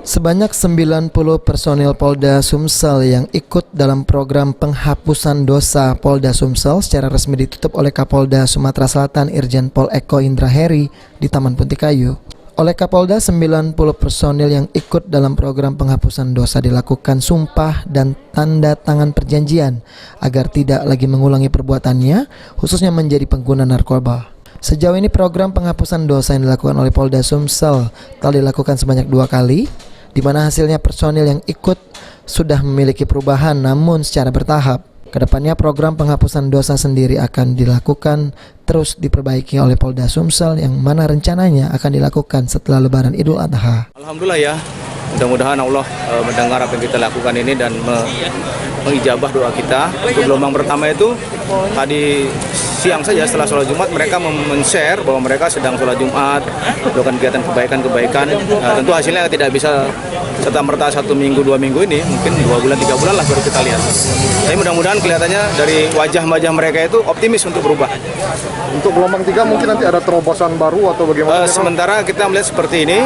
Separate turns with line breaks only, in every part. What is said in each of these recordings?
Sebanyak 90 personil Polda Sumsel yang ikut dalam program penghapusan dosa Polda Sumsel secara resmi ditutup oleh Kapolda Sumatera Selatan Irjen Pol Eko Indra Heri di Taman Puntikayu. Oleh Kapolda, 90 personil yang ikut dalam program penghapusan dosa dilakukan sumpah dan tanda tangan perjanjian agar tidak lagi mengulangi perbuatannya, khususnya menjadi pengguna narkoba. Sejauh ini program penghapusan dosa yang dilakukan oleh Polda Sumsel telah dilakukan sebanyak 2 kali, di mana hasilnya personil yang ikut sudah memiliki perubahan namun secara bertahap. Kedepannya program penghapusan dosa sendiri akan dilakukan terus diperbaiki oleh Polda Sumsel yang mana rencananya akan dilakukan setelah Lebaran Idul Adha.
Alhamdulillah ya, mudah-mudahan Allah mendengar apa yang kita lakukan ini dan mengijabah doa kita. Untuk gelombang pertama itu tadi siang saja setelah sholat Jumat mereka men-share bahwa mereka sedang sholat Jumat, melakukan kegiatan kebaikan-kebaikan. Tentu hasilnya tidak bisa serta-merta 1 minggu 2 minggu ini, mungkin 2 bulan 3 bulan lah baru kita lihat. Tapi mudah-mudahan kelihatannya dari wajah-wajah mereka itu optimis untuk berubah.
Untuk gelombang 3 mungkin nanti ada terobosan baru atau bagaimana?
Sementara kita melihat seperti ini,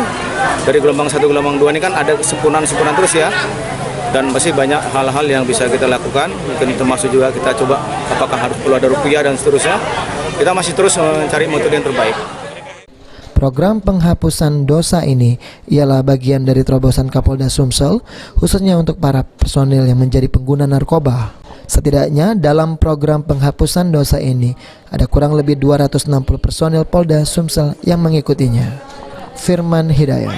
dari gelombang 1, gelombang 2 ini kan ada kesempurnaan terus ya. Dan masih banyak hal-hal yang bisa kita lakukan, mungkin termasuk juga kita coba apakah harus perlu ada rupiah dan seterusnya. Kita masih terus mencari metode yang terbaik.
Program penghapusan dosa ini ialah bagian dari terobosan Kapolda Sumsel, khususnya untuk para personil yang menjadi pengguna narkoba. Setidaknya dalam program penghapusan dosa ini ada kurang lebih 260 personil Polda Sumsel yang mengikutinya. Firman Hidayat,